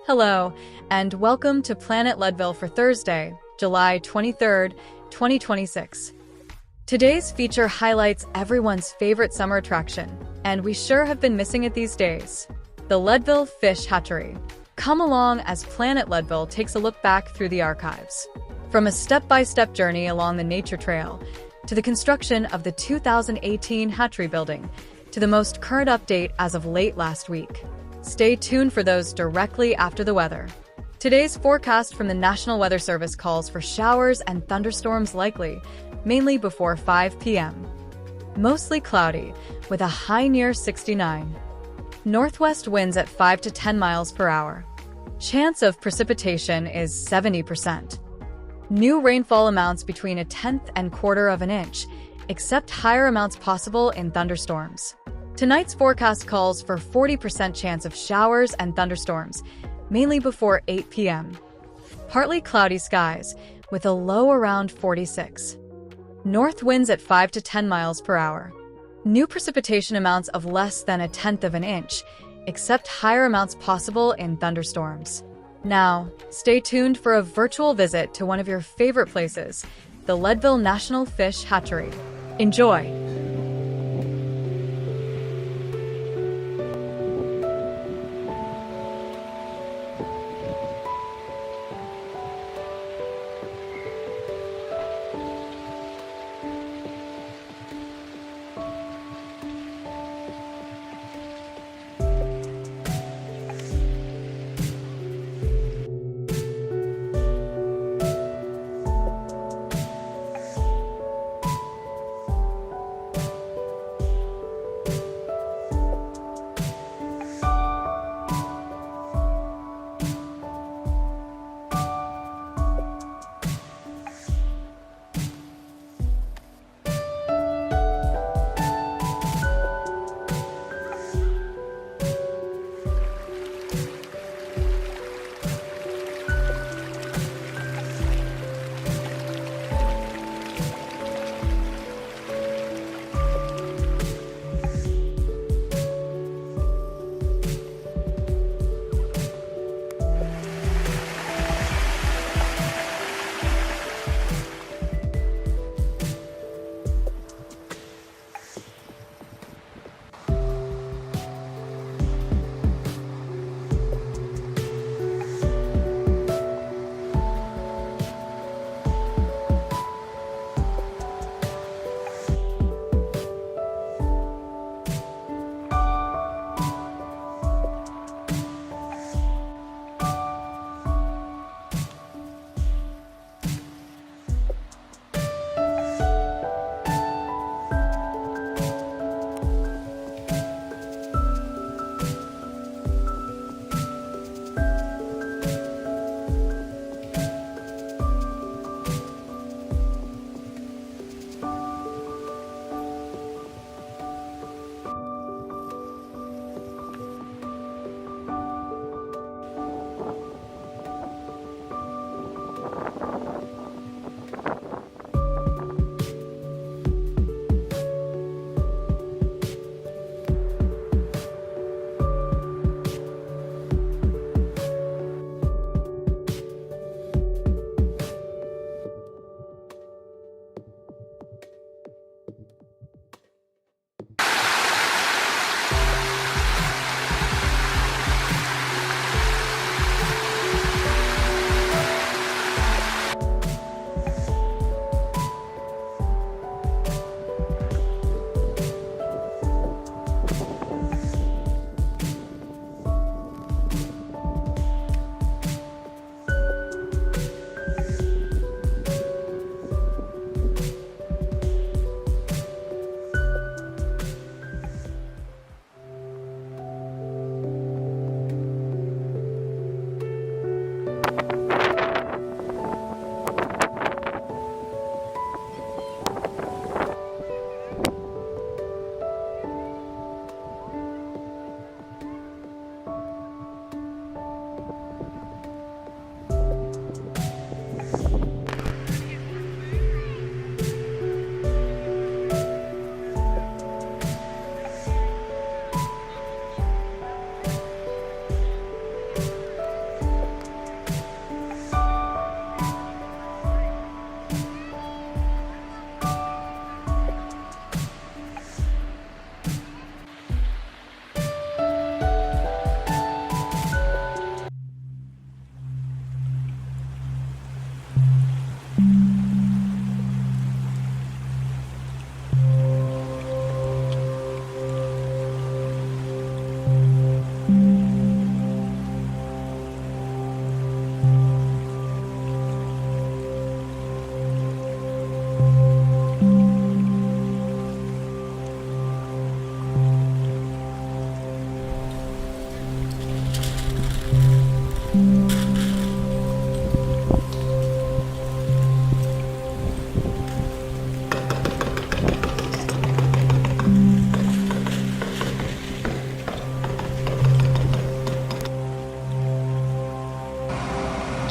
Hello, and welcome to Planet Leadville for Thursday, July 23rd, 2026. Today's feature highlights everyone's favorite summer attraction, and we sure have been missing it these days: the Leadville Fish Hatchery. Come along as Planet Leadville takes a look back through the archives. From a step-by-step journey along the nature trail, to the construction of the 2018 Hatchery building, to the most current update as of late last week. Stay tuned for those directly after the weather. Today's forecast from the National Weather Service calls for showers and thunderstorms likely, mainly before 5 p.m. Mostly cloudy, with a high near 69. Northwest winds at 5 to 10 miles per hour. Chance of precipitation is 70%. New rainfall amounts between 1/10 and 1/4 of an inch, except higher amounts possible in thunderstorms. Tonight's forecast calls for 40% chance of showers and thunderstorms, mainly before 8 p.m. Partly cloudy skies, with a low around 46. North winds at 5 to 10 miles per hour. New precipitation amounts of less than 1/10 of an inch, except higher amounts possible in thunderstorms. Now, stay tuned for a virtual visit to one of your favorite places, the Leadville National Fish Hatchery. Enjoy!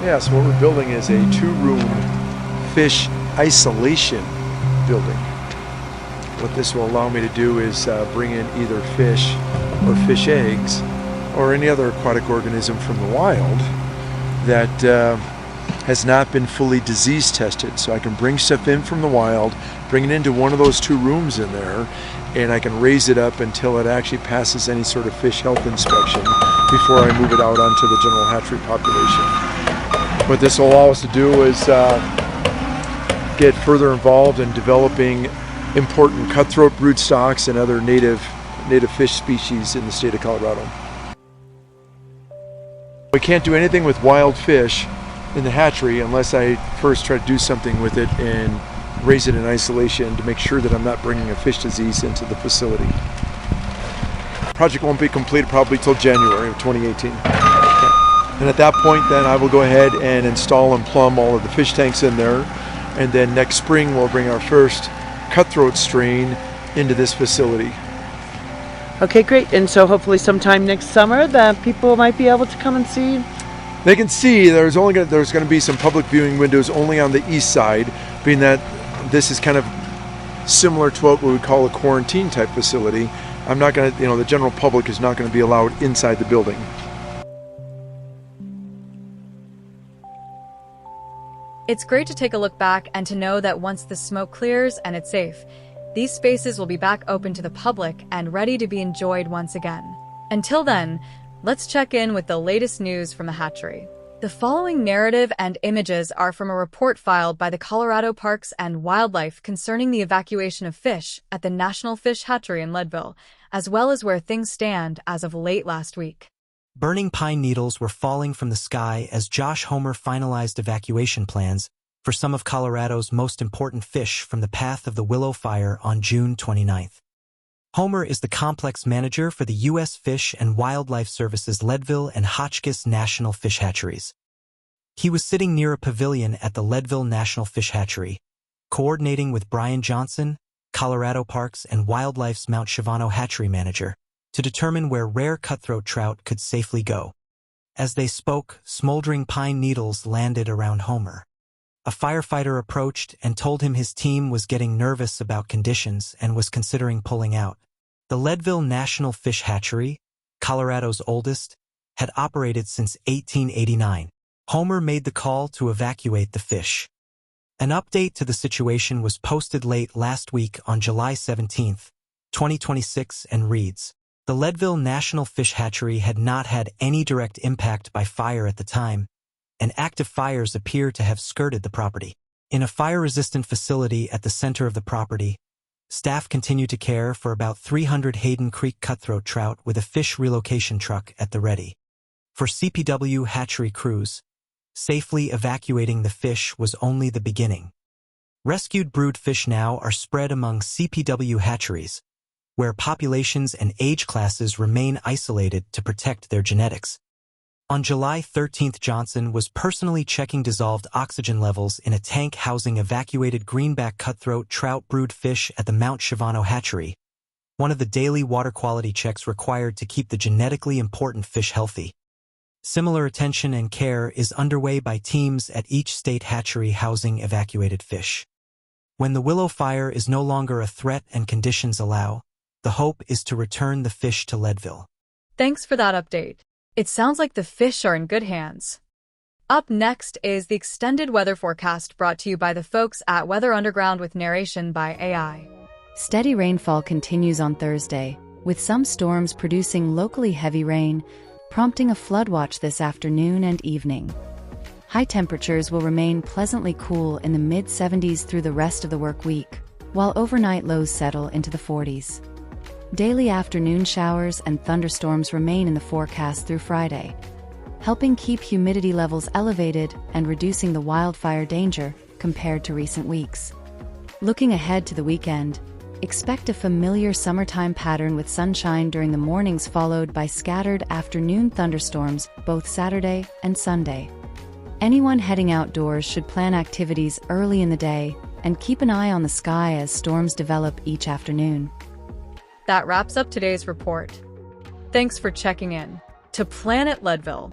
Yeah, so what we're building is a 2-room fish isolation building. What this will allow me to do is bring in either fish or fish eggs or any other aquatic organism from the wild that has not been fully disease tested. So I can bring stuff in from the wild, bring it into one of those 2 rooms in there, and I can raise it up until it actually passes any sort of fish health inspection before I move it out onto the general hatchery population. What this will allow us to do is get further involved in developing important cutthroat broodstocks and other native fish species in the state of Colorado. We can't do anything with wild fish in the hatchery unless I first try to do something with it and raise it in isolation to make sure that I'm not bringing a fish disease into the facility. The project won't be completed probably till January of 2018. And at that point, then I will go ahead and install and plumb all of the fish tanks in there. And then next spring, we'll bring our first cutthroat strain into this facility. Okay, great. And so hopefully sometime next summer that people might be able to come and see. They can see there's going to be some public viewing windows only on the east side, being that this is kind of similar to what we would call a quarantine type facility. I'm not going to, the general public is not going to be allowed inside the building. It's great to take a look back and to know that once the smoke clears and it's safe, these spaces will be back open to the public and ready to be enjoyed once again. Until then, let's check in with the latest news from the hatchery. The following narrative and images are from a report filed by the Colorado Parks and Wildlife concerning the evacuation of fish at the National Fish Hatchery in Leadville, as well as where things stand as of late last week. Burning pine needles were falling from the sky as Josh Homer finalized evacuation plans for some of Colorado's most important fish from the path of the Willow fire on June 29th. Homer is the complex manager for the U.S. Fish and Wildlife Service's Leadville and Hotchkiss National Fish Hatcheries. He was sitting near a pavilion at the Leadville National Fish Hatchery, coordinating with Brian Johnson, Colorado Parks and Wildlife's Mount Schiavano Hatchery manager, to determine where rare cutthroat trout could safely go. As they spoke, smoldering pine needles landed around Homer. A firefighter approached and told him his team was getting nervous about conditions and was considering pulling out. The Leadville National Fish Hatchery, Colorado's oldest, had operated since 1889. Homer made the call to evacuate the fish. An update to the situation was posted late last week on July 17, 2026, and reads, "The Leadville National Fish Hatchery had not had any direct impact by fire at the time, and active fires appear to have skirted the property. In a fire-resistant facility at the center of the property, staff continue to care for about 300 Hayden Creek cutthroat trout with a fish relocation truck at the ready. For CPW hatchery crews, safely evacuating the fish was only the beginning. Rescued brood fish now are spread among CPW hatcheries, where populations and age classes remain isolated to protect their genetics." On July 13th, Johnson was personally checking dissolved oxygen levels in a tank housing evacuated greenback cutthroat trout brood fish at the Mount Schiavano Hatchery, one of the daily water quality checks required to keep the genetically important fish healthy. Similar attention and care is underway by teams at each state hatchery housing evacuated fish. When the Willow fire is no longer a threat and conditions allow, the hope is to return the fish to Leadville. Thanks for that update. It sounds like the fish are in good hands. Up next is the extended weather forecast brought to you by the folks at Weather Underground with narration by AI. Steady rainfall continues on Thursday, with some storms producing locally heavy rain, prompting a flood watch this afternoon and evening. High temperatures will remain pleasantly cool in the mid-70s through the rest of the work week, while overnight lows settle into the 40s. Daily afternoon showers and thunderstorms remain in the forecast through Friday, helping keep humidity levels elevated and reducing the wildfire danger compared to recent weeks. Looking ahead to the weekend, Expect a familiar summertime pattern with sunshine during the mornings followed by scattered afternoon thunderstorms both Saturday and Sunday. Anyone heading outdoors should plan activities early in the day and keep an eye on the sky as storms develop each afternoon. That wraps up today's report. Thanks for checking in. To Planet Leadville,